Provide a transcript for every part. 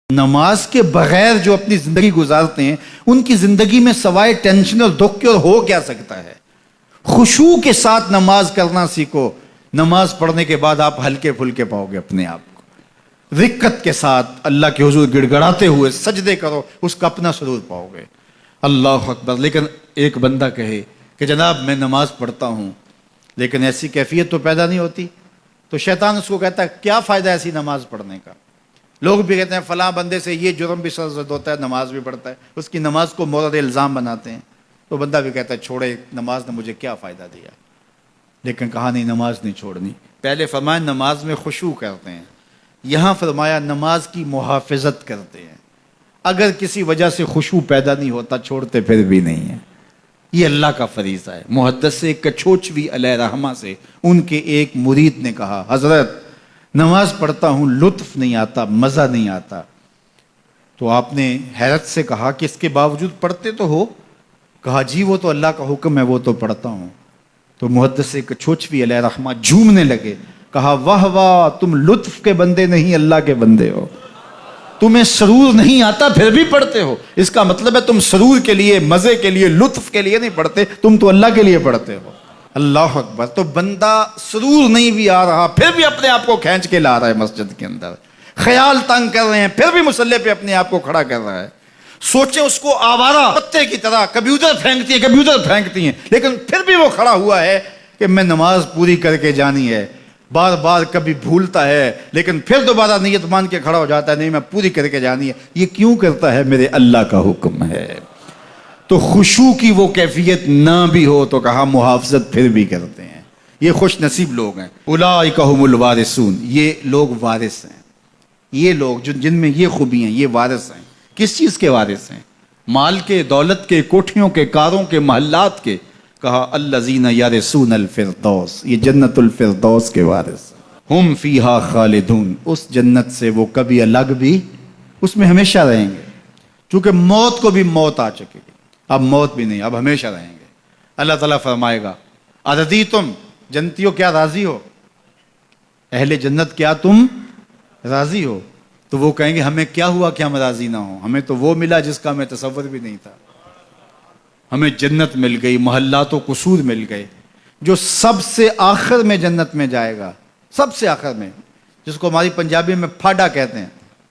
نماز کے بغیر جو اپنی زندگی گزارتے ہیں ان کی زندگی میں سوائے ٹینشن اور دکھ کے اور ہو کیا سکتا ہے؟ خشوع کے ساتھ نماز کرنا سیکھو. نماز پڑھنے کے بعد آپ ہلکے پھلکے پاؤ گے اپنے آپ کو. رقت کے ساتھ اللہ کے حضور گڑ گڑاتے ہوئے سجدے کرو, اس کا اپنا سرور پاؤ گے. اللہ اکبر. لیکن ایک بندہ کہے کہ جناب میں نماز پڑھتا ہوں لیکن ایسی کیفیت تو پیدا نہیں ہوتی, تو شیطان اس کو کہتا ہے کیا فائدہ ایسی نماز پڑھنے کا. لوگ بھی کہتے ہیں فلاں بندے سے یہ جرم بھی سرزد ہوتا ہے, نماز بھی پڑھتا ہے, اس کی نماز کو مورد الزام بناتے ہیں. تو بندہ بھی کہتا ہے چھوڑے, نماز نے مجھے کیا فائدہ دیا. لیکن کہا نہیں, نماز نہیں چھوڑنی. پہلے فرمایا نماز میں خشوع کرتے ہیں, یہاں فرمایا نماز کی محافظت کرتے ہیں. اگر کسی وجہ سے خشوع پیدا نہیں ہوتا چھوڑتے پھر بھی نہیں ہے. یہ اللہ کا فریضہ ہے. محدث کچھوچوی علیہ رحمہ سے ان کے ایک مرید نے کہا حضرت نماز پڑھتا ہوں لطف نہیں آتا, مزہ نہیں آتا. تو آپ نے حیرت سے کہا کہ اس کے باوجود پڑھتے تو ہو؟ کہا جی وہ تو اللہ کا حکم ہے, وہ تو پڑھتا ہوں. تو محدث کچھوچوی علیہ رحمہ جھومنے لگے, کہا واہ واہ تم لطف کے بندے نہیں اللہ کے بندے ہو. تمہیں سرور نہیں آتا پھر بھی پڑھتے ہو, اس کا مطلب ہے تم سرور کے لیے, مزے کے لیے, لطف کے لیے نہیں پڑھتے, تم تو اللہ کے لیے پڑھتے ہو. اللہ اکبر. تو بندہ سرور نہیں بھی آ رہا پھر بھی اپنے آپ کو کھینچ کے لا رہا ہے مسجد کے اندر. خیال تنگ کر رہے ہیں پھر بھی مصلی پہ اپنے آپ کو کھڑا کر رہا ہے. سوچیں اس کو آوارہ پتے کی طرح کبھی ادھر پھینکتی ہیں لیکن پھر بھی وہ کھڑا ہوا ہے کہ میں نماز پوری کر کے جانی ہے. بار بار کبھی بھولتا ہے لیکن پھر دوبارہ نیت مان کے کھڑا ہو جاتا ہے, نہیں میں پوری کر کے جانی ہے. یہ کیوں کرتا ہے؟ میرے اللہ کا حکم ہے. تو خشوع کی وہ کیفیت نہ بھی ہو تو کہا محافظت پھر بھی کرتے ہیں. یہ خوش نصیب لوگ ہیں. اولئک هم الوارثون. یہ لوگ وارث ہیں. یہ لوگ جن میں یہ خوبی ہیں یہ وارث ہیں. کس چیز کے وارث ہیں؟ مال کے, دولت کے, کوٹھیوں کے, کاروں کے, محلات کے. کہا الذین یرثون الفردوس. یہ جنت الفردوس کے وارث ہیں. ہم فیہا خالدون. اس جنت سے وہ کبھی الگ بھی اس میں ہمیشہ رہیں گے. چونکہ موت کو بھی موت آ چکی, اب موت بھی نہیں, اب ہمیشہ رہیں گے. اللہ تعالیٰ فرمائے گا اَرَضِیتُم, جنتیوں کیا راضی ہو؟ اہل جنت کیا تم راضی ہو؟ تو وہ کہیں گے ہمیں کیا ہوا کہ ہم راضی نہ ہوں, ہمیں تو وہ ملا جس کا ہمیں تصور بھی نہیں تھا. ہمیں جنت مل گئی, محلات و قصور مل گئے. جو سب سے آخر میں جنت میں جائے گا, سب سے آخر میں, جس کو ہماری پنجابی میں پھاڈا کہتے ہیں,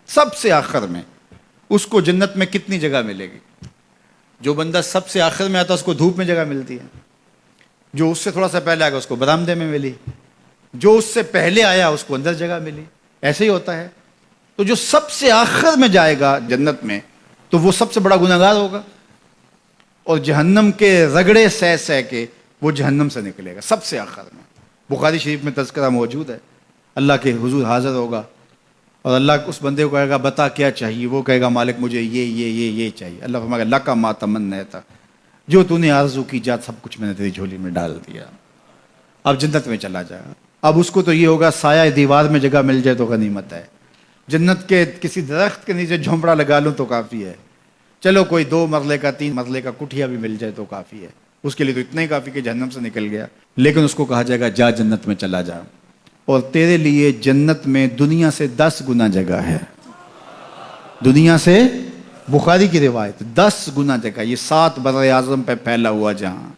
سب سے آخر میں, اس کو جنت میں کتنی جگہ ملے گی؟ جو بندہ سب سے آخر میں آتا ہے اس کو دھوپ میں جگہ ملتی ہے, جو اس سے تھوڑا سا پہلے آ گیا اس کو برآمدے میں ملی, جو اس سے پہلے آیا اس کو اندر جگہ ملی. ایسے ہی ہوتا ہے. تو جو سب سے آخر میں جائے گا جنت میں تو وہ سب سے بڑا گنہگار ہوگا, اور جہنم کے رگڑے سہ سہ کے وہ جہنم سے نکلے گا سب سے آخر میں. بخاری شریف میں تذکرہ موجود ہے. اللہ کے حضور حاضر ہوگا اور اللہ اس بندے کو کہے گا بتا کیا چاہیے. وہ کہے گا مالک مجھے یہ چاہیے. اللہ فرمائے گا لکا ما تمنیت, جو تو نے آرزو کی جات سب کچھ میں نے تیری جھولی میں ڈال دیا. اب جنت میں چلا جائے. اب اس کو تو یہ ہوگا سایہ دیوار میں جگہ مل جائے تو غنیمت ہے. جنت کے کسی درخت کے نیچے جھونپڑا لگا لوں تو کافی ہے. چلو کوئی 2 مرلے کا 3 مرلے کا کٹھیا بھی مل جائے تو کافی ہے. اس کے لیے تو اتنا ہی کافی کہ جہنم سے نکل گیا. لیکن اس کو کہا جائے گا جا جنت میں چلا جا, اور تیرے لیے جنت میں دنیا سے 10 گنا جگہ ہے. دنیا سے, بخاری کی روایت, 10 گنا جگہ. یہ 7 بر اعظم پہ پھیلا ہوا جہاں,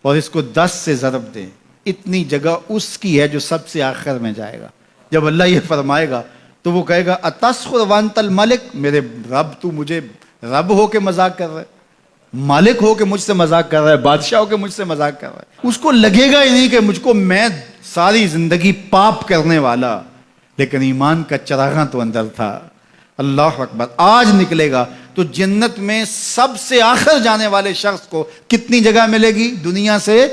اور اس کو 10 سے ضرب دیں, اتنی جگہ اس کی ہے جو سب سے آخر میں جائے گا. جب اللہ یہ فرمائے گا تو وہ کہے گا اتسخر وانت الملک, میرے رب تو مجھے رب ہو کے مذاق کر رہا ہے, مالک ہو کے مجھ سے مذاق کر رہا ہے, بادشاہ ہو کے مجھ سے مذاق کر رہا ہے. اس کو لگے گا ہی نہیں کہ مجھ کو, میں ساری زندگی پاپ کرنے والا لیکن ایمان کا چراغاں تو اندر تھا. اللہ اکبر. آج نکلے گا تو جنت میں سب سے آخر جانے والے شخص کو کتنی جگہ ملے گی؟ دنیا سے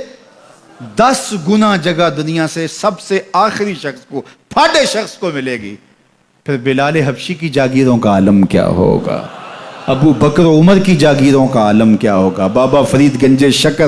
10 گنا جگہ دنیا سے سب سے آخری شخص کو, پھاٹے شخص کو ملے گی. پھر بلال حبشی کی جاگیروں کا عالم کیا ہوگا؟ ابو بکر عمر کی جاگیروں کا عالم کیا ہوگا؟ بابا فرید گنج شکر